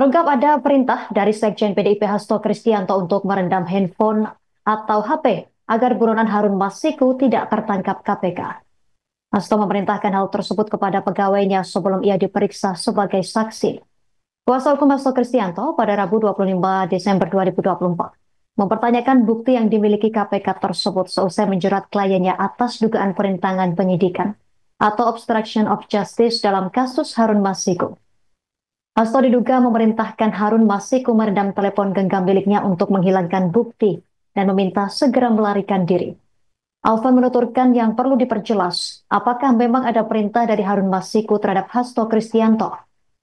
Terungkap ada perintah dari Sekjen PDIP Hasto Kristianto untuk merendam handphone atau HP agar buronan Harun Masiku tidak tertangkap KPK. Hasto memerintahkan hal tersebut kepada pegawainya sebelum ia diperiksa sebagai saksi. Kuasa hukum Hasto Kristianto pada Rabu 25 Desember 2024 mempertanyakan bukti yang dimiliki KPK tersebut seusai menjerat kliennya atas dugaan perintangan penyidikan atau obstruction of justice dalam kasus Harun Masiku. Hasto diduga memerintahkan Harun Masiku meredam telepon genggam miliknya untuk menghilangkan bukti dan meminta segera melarikan diri. Alvan menuturkan yang perlu diperjelas, apakah memang ada perintah dari Harun Masiku terhadap Hasto Kristianto.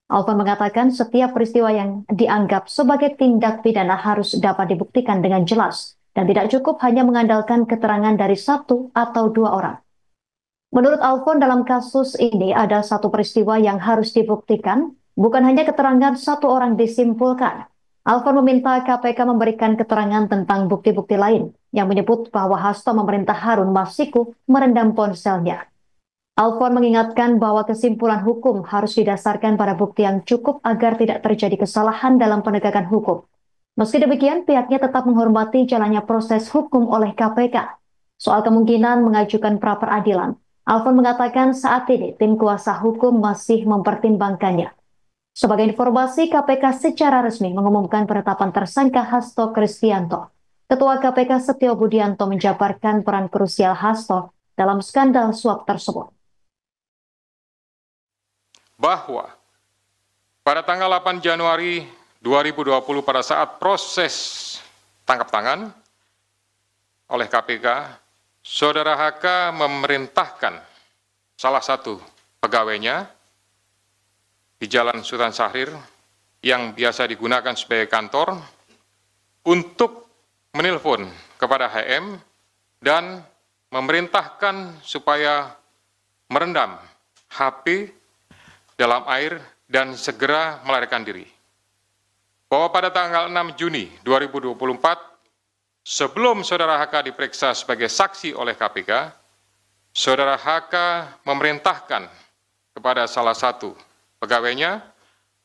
Alvan mengatakan setiap peristiwa yang dianggap sebagai tindak pidana harus dapat dibuktikan dengan jelas dan tidak cukup hanya mengandalkan keterangan dari satu atau dua orang. Menurut Alvan, dalam kasus ini ada satu peristiwa yang harus dibuktikan, bukan hanya keterangan satu orang disimpulkan. Alvan meminta KPK memberikan keterangan tentang bukti-bukti lain yang menyebut bahwa Hasto memerintah Harun Masiku merendam ponselnya. Alvan mengingatkan bahwa kesimpulan hukum harus didasarkan pada bukti yang cukup agar tidak terjadi kesalahan dalam penegakan hukum. Meski demikian, pihaknya tetap menghormati jalannya proses hukum oleh KPK. Soal kemungkinan mengajukan pra-peradilan, Alvan mengatakan saat ini tim kuasa hukum masih mempertimbangkannya. Sebagai informasi, KPK secara resmi mengumumkan penetapan tersangka Hasto Kristianto. Ketua KPK Setio Budianto menjabarkan peran krusial Hasto dalam skandal suap tersebut. Bahwa pada tanggal 8 Januari 2020 pada saat proses tangkap tangan oleh KPK, Saudara HK memerintahkan salah satu pegawainya di Jalan Sultan Syahrir yang biasa digunakan sebagai kantor untuk menelpon kepada HM dan memerintahkan supaya merendam HP dalam air dan segera melarikan diri. Bahwa pada tanggal 6 Juni 2024, sebelum Saudara HK diperiksa sebagai saksi oleh KPK, Saudara HK memerintahkan kepada salah satu pegawainya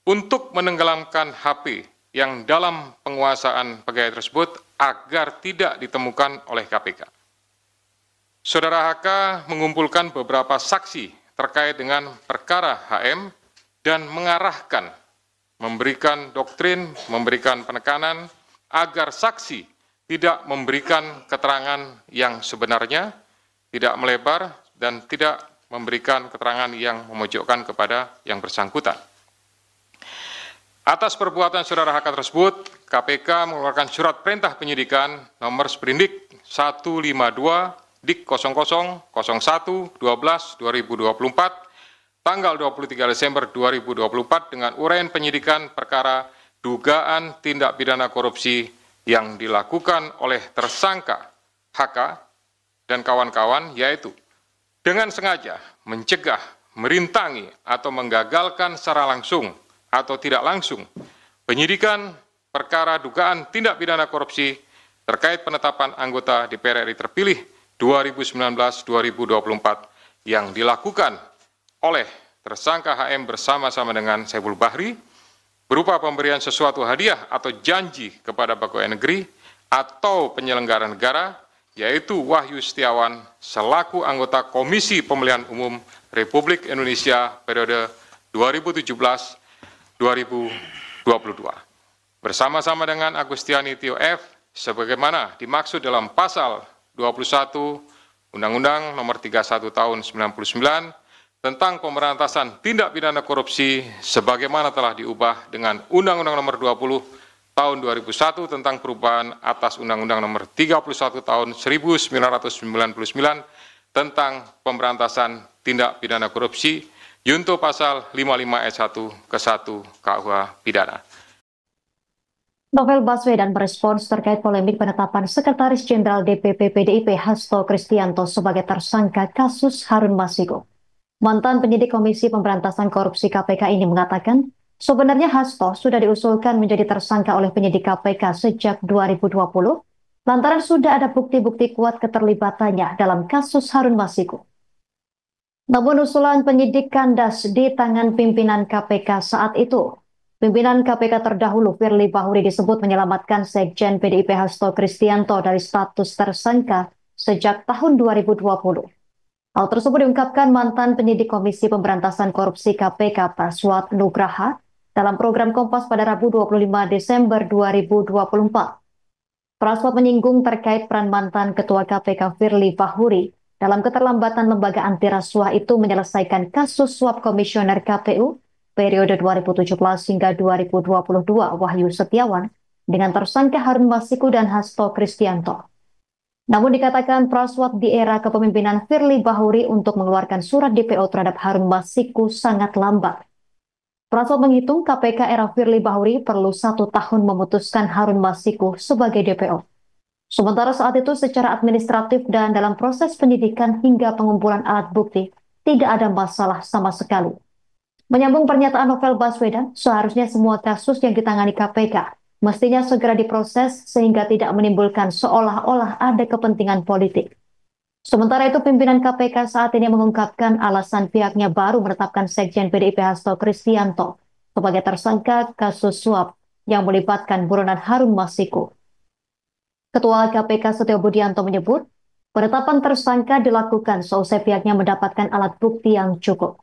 untuk menenggelamkan HP yang dalam penguasaan pegawai tersebut agar tidak ditemukan oleh KPK. Saudara HK mengumpulkan beberapa saksi terkait dengan perkara HM dan mengarahkan, memberikan doktrin, memberikan penekanan agar saksi tidak memberikan keterangan yang sebenarnya, tidak melebar, dan tidak memberikan keterangan yang memojokkan kepada yang bersangkutan. Atas perbuatan Saudara HK tersebut, KPK mengeluarkan surat perintah penyidikan nomor Sprindik 152 Dik 0001 12 2024 tanggal 23 Desember 2024 dengan uraian penyidikan perkara dugaan tindak pidana korupsi yang dilakukan oleh tersangka HK dan kawan-kawan, yaitu dengan sengaja mencegah, merintangi, atau menggagalkan secara langsung atau tidak langsung penyidikan perkara dugaan tindak pidana korupsi terkait penetapan anggota DPR RI terpilih 2019-2024 yang dilakukan oleh tersangka HM bersama-sama dengan Saiful Bahri berupa pemberian sesuatu hadiah atau janji kepada pegawai negeri atau penyelenggara negara, yaitu Wahyu Setiawan selaku anggota Komisi Pemilihan Umum Republik Indonesia periode 2017-2022 bersama-sama dengan Agustiani Tio F sebagaimana dimaksud dalam pasal 21 Undang-Undang Nomor 31 Tahun 99 tentang pemberantasan tindak pidana korupsi sebagaimana telah diubah dengan Undang-Undang Nomor 20 Tahun 2001 tentang perubahan atas Undang-Undang Nomor 31 Tahun 1999 tentang pemberantasan tindak pidana korupsi Yunto Pasal 55 ayat 1 ke 1 KUH Pidana. Novel Baswedan merespons terkait polemik penetapan Sekretaris Jenderal DPP PDIP Hasto Kristianto sebagai tersangka kasus Harun Masiku. Mantan penyidik Komisi Pemberantasan Korupsi KPK ini mengatakan, sebenarnya Hasto sudah diusulkan menjadi tersangka oleh penyidik KPK sejak 2020, lantaran sudah ada bukti-bukti kuat keterlibatannya dalam kasus Harun Masiku. Namun usulan penyidik kandas di tangan pimpinan KPK saat itu. Pimpinan KPK terdahulu Firly Bahuri disebut menyelamatkan Sekjen PDIP Hasto Kristianto dari status tersangka sejak tahun 2020. Hal tersebut diungkapkan mantan penyidik Komisi Pemberantasan Korupsi KPK Praswat Nugraha dalam program Kompas pada Rabu 25 Desember 2024. Praswat menyinggung terkait peran mantan Ketua KPK Firly Bahuri dalam keterlambatan lembaga anti rasuah itu menyelesaikan kasus suap komisioner KPU periode 2017 hingga 2022 Wahyu Setiawan dengan tersangka Harun Masiku dan Hasto Kristianto. Namun dikatakan Praswat di era kepemimpinan Firly Bahuri untuk mengeluarkan surat DPO terhadap Harun Masiku sangat lambat. Praswat menghitung KPK era Firly Bahuri perlu 1 tahun memutuskan Harun Masiku sebagai DPO. Sementara saat itu secara administratif dan dalam proses penyidikan hingga pengumpulan alat bukti tidak ada masalah sama sekali. Menyambung pernyataan Novel Baswedan, seharusnya semua kasus yang ditangani KPK mestinya segera diproses sehingga tidak menimbulkan seolah-olah ada kepentingan politik. Sementara itu pimpinan KPK saat ini mengungkapkan alasan pihaknya baru menetapkan Sekjen PDIP Hasto Kristianto sebagai tersangka kasus suap yang melibatkan buronan Harun Masiku. Ketua KPK Setio Budianto menyebut, penetapan tersangka dilakukan seusai pihaknya mendapatkan alat bukti yang cukup.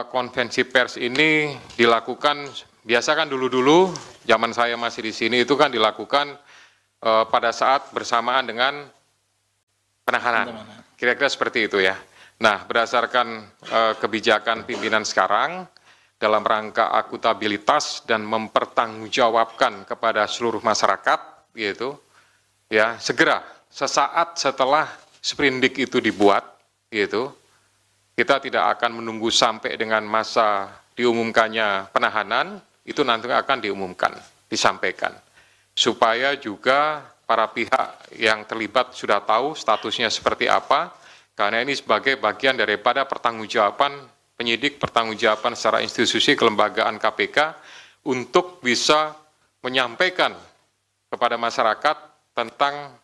Konvensi pers ini dilakukan, biasa kan dulu-dulu, zaman saya masih di sini itu kan dilakukan pada saat bersamaan dengan penahanan. Kira-kira seperti itu ya. Nah, berdasarkan kebijakan pimpinan sekarang, dalam rangka akuntabilitas dan mempertanggungjawabkan kepada seluruh masyarakat, gitu, ya segera sesaat setelah sprindik itu dibuat, gitu. Kita tidak akan menunggu sampai dengan masa diumumkannya penahanan, itu nanti akan diumumkan, disampaikan. Supaya juga para pihak yang terlibat sudah tahu statusnya seperti apa, karena ini sebagai bagian daripada pertanggungjawaban penyidik, pertanggungjawaban secara institusi kelembagaan KPK untuk bisa menyampaikan kepada masyarakat tentang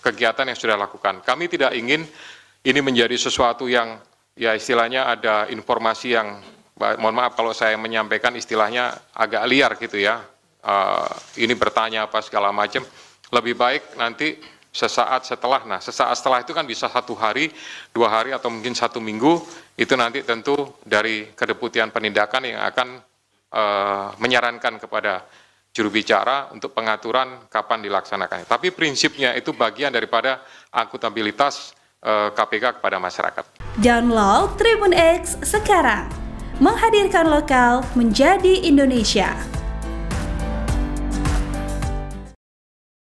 kegiatan yang sudah dilakukan. Kami tidak ingin ini menjadi sesuatu yang ya istilahnya ada informasi yang, mohon maaf kalau saya menyampaikan istilahnya agak liar gitu ya, ini bertanya apa segala macam, lebih baik nanti sesaat setelah, nah sesaat setelah itu kan bisa 1 hari, 2 hari atau mungkin 1 minggu, itu nanti tentu dari Kedeputian Penindakan yang akan menyarankan kepada juru bicara untuk pengaturan kapan dilaksanakannya. Tapi prinsipnya itu bagian daripada akuntabilitas KPK kepada masyarakat. Download Tribun X sekarang, menghadirkan lokal menjadi Indonesia.